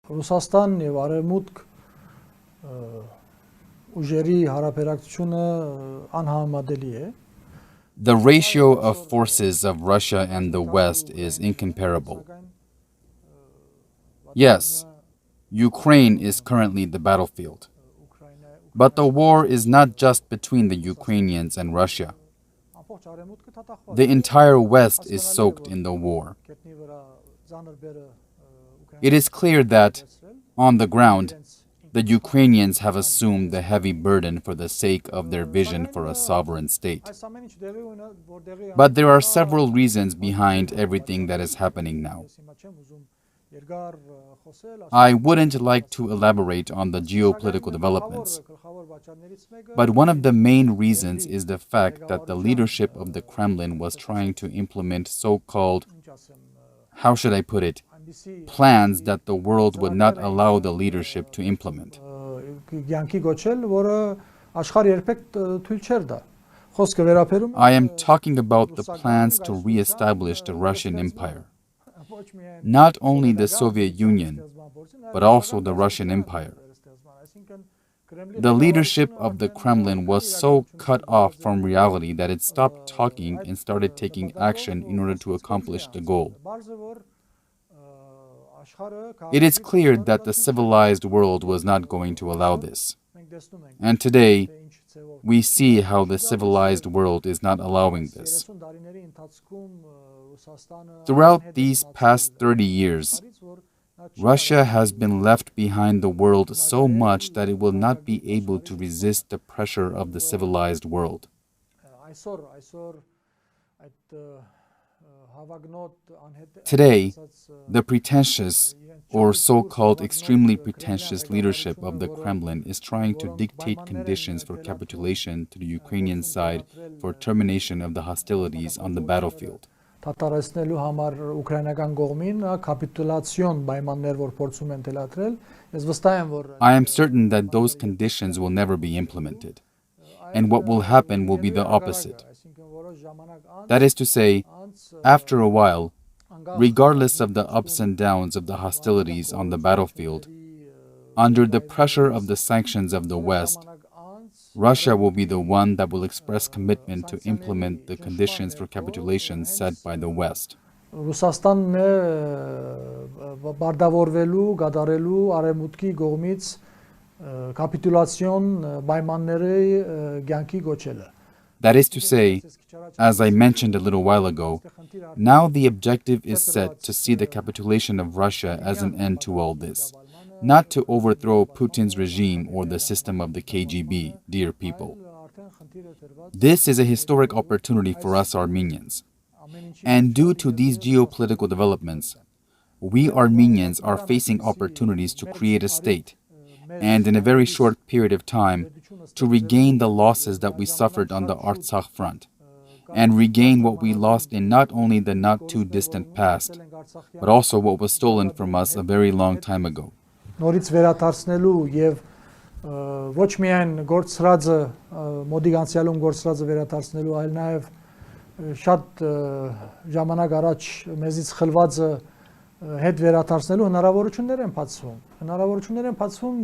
Ռուսաստան եւ Արևմուտք ուժերի հարաբերակցությունը անհամեմատելի է. The ratio of forces of Russia and the West is incomparable. Yes, Ukraine is currently the battlefield. But the war is not just between the Ukrainians and Russia. The entire West is soaked in the war. It is clear that, on the ground, the Ukrainians have assumed the heavy burden for the sake of their vision for a sovereign state. But there are several reasons behind everything that is happening now. I wouldn't like to elaborate on the geopolitical developments, but one of the main reasons is the fact that the leadership of the Kremlin was trying to implement so-called, how should I put it, plans that the world would not allow the leadership to implement. I am talking about the plans to re-establish the Russian Empire. Not only the Soviet Union, but also the Russian Empire. The leadership of the Kremlin was so cut off from reality that it stopped talking and started taking action in order to accomplish the goal. It is clear that the civilized world was not going to allow this. And today, we see how the civilized world is not allowing this. Throughout these past 30 years, Russia has been left behind the world so much that it will not be able to resist the pressure of the civilized world. Today, the pretentious or so-called extremely pretentious leadership of the Kremlin is trying to dictate conditions for capitulation to the Ukrainian side for termination of the hostilities on the battlefield. Թաթարեցնելու համար ուկրաինական կողմին կապիտուլյացիոն պայմաններ որ փորձում են թելադրել, ես վստահ եմ որ I am certain that those conditions will never be implemented, and what will happen will be the opposite. That is to say, after a while, regardless of the ups and downs of the hostilities on the battlefield, under the pressure of the sanctions of the West, Russia will be the one that will express commitment to implement the conditions for capitulation set by the West. Ռուսաստանն է բարձրավորվելու, գդարելու արևմուտքի կողմից կապիտուլյացիոն պայմանների կյանքի գոչելը. That is to say, as I mentioned a little while ago, now the objective is set to see the capitulation of Russia as an end to all this, not to overthrow Putin's regime or the system of the KGB, dear people. This is a historic opportunity for us Armenians. And due to these geopolitical developments, we Armenians are facing opportunities to create a state, and in a very short period of time, to regain the losses that we suffered on the Artsakh front, and regain what we lost in not only the not too distant past, but also what was stolen from us a very long time ago. Նորից վերադարձնելու եւ ոչ միայն գործրածը մոդիկ անցյալում գործրածը վերադարձնելու, այլ նաեւ շատ ժամանակ առաջ մեզից խլվածը հետ վերադարձնելու հնարավորություններ են բացվում։ Հնարավորություններ են բացվում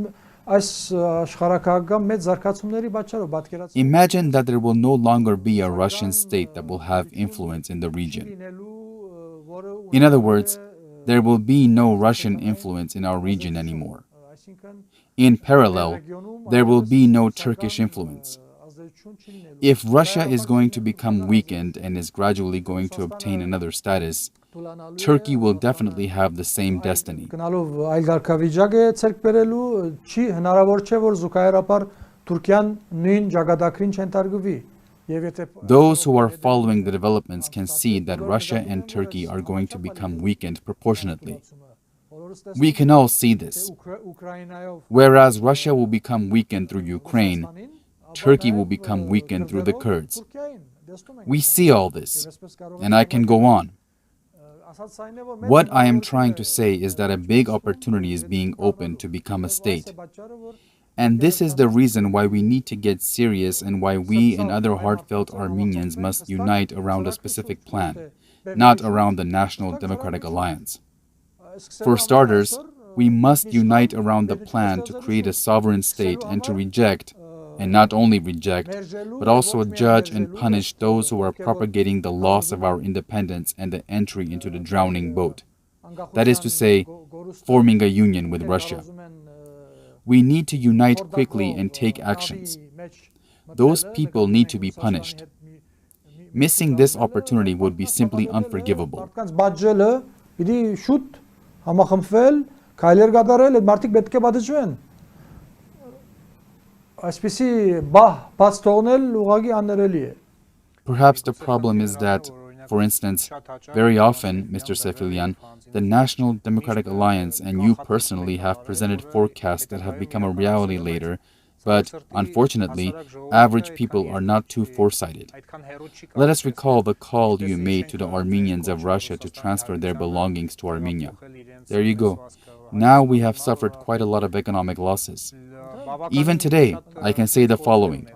այս աշխարհակահաղական մեծ զարգացումների պատճառով, պատկերացրու։ Imagine that there will no longer be a Russian state that will have influence in the region. In other words, there will be no Russian influence in our region anymore. In parallel, there will be no Turkish influence. If Russia is going to become weakened and is gradually going to obtain another status, Turkey will definitely have the same destiny. Those who are following the developments can see that Russia and Turkey are going to become weakened proportionately. We can all see this. Whereas Russia will become weakened through Ukraine, Turkey will become weakened through the Kurds. We see all this, and I can go on. What I am trying to say is that a big opportunity is being opened to become a state. And this is the reason why we need to get serious and why we and other heartfelt Armenians must unite around a specific plan, not around the National Democratic Alliance. For starters, We must unite around the plan to create a sovereign state and to reject, and not only reject, but also judge and punish those who are propagating the loss of our independence and the entry into the drowning boat. That is to say, forming a union with Russia. We need to unite quickly and take actions. Those people need to be punished. Missing this opportunity would be simply unforgivable. Perhaps the problem is that, for instance, very often, Mr. Sefilian, the National Democratic Alliance and you personally have presented forecasts that have become a reality later, but unfortunately, average people are not too foresighted. Let us recall the call you made to the Armenians of Russia to transfer their belongings to Armenia. There you go. Now we have suffered quite a lot of economic losses. Even today, I can say the following.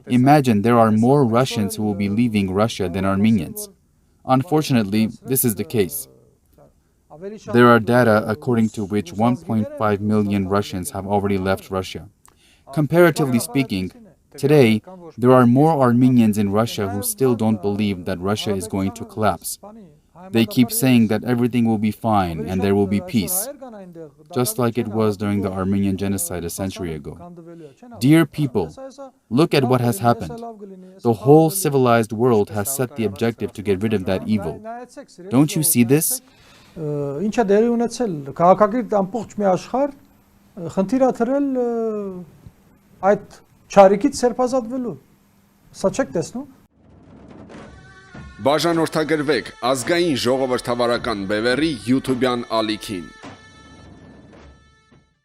Imagine there are more Russians who will be leaving Russia than Armenians. Unfortunately, this is the case. There are data according to which 1.5 million Russians have already left Russia. Comparatively speaking, today, there are more Armenians in Russia who still don't believe that Russia is going to collapse. They keep saying that everything will be fine and there will be peace, just like it was during the Armenian genocide a century ago. Dear people, look at what has happened. The whole civilized world has set the objective to get rid of that evil. Don't you see this? Այդ չարիքից սերբազատվելու։ Սա չեք տեսնում։ Բաժանորդագրվեք ազգային ժողովրդավարական բևեռի YouTube-յան ալիքին։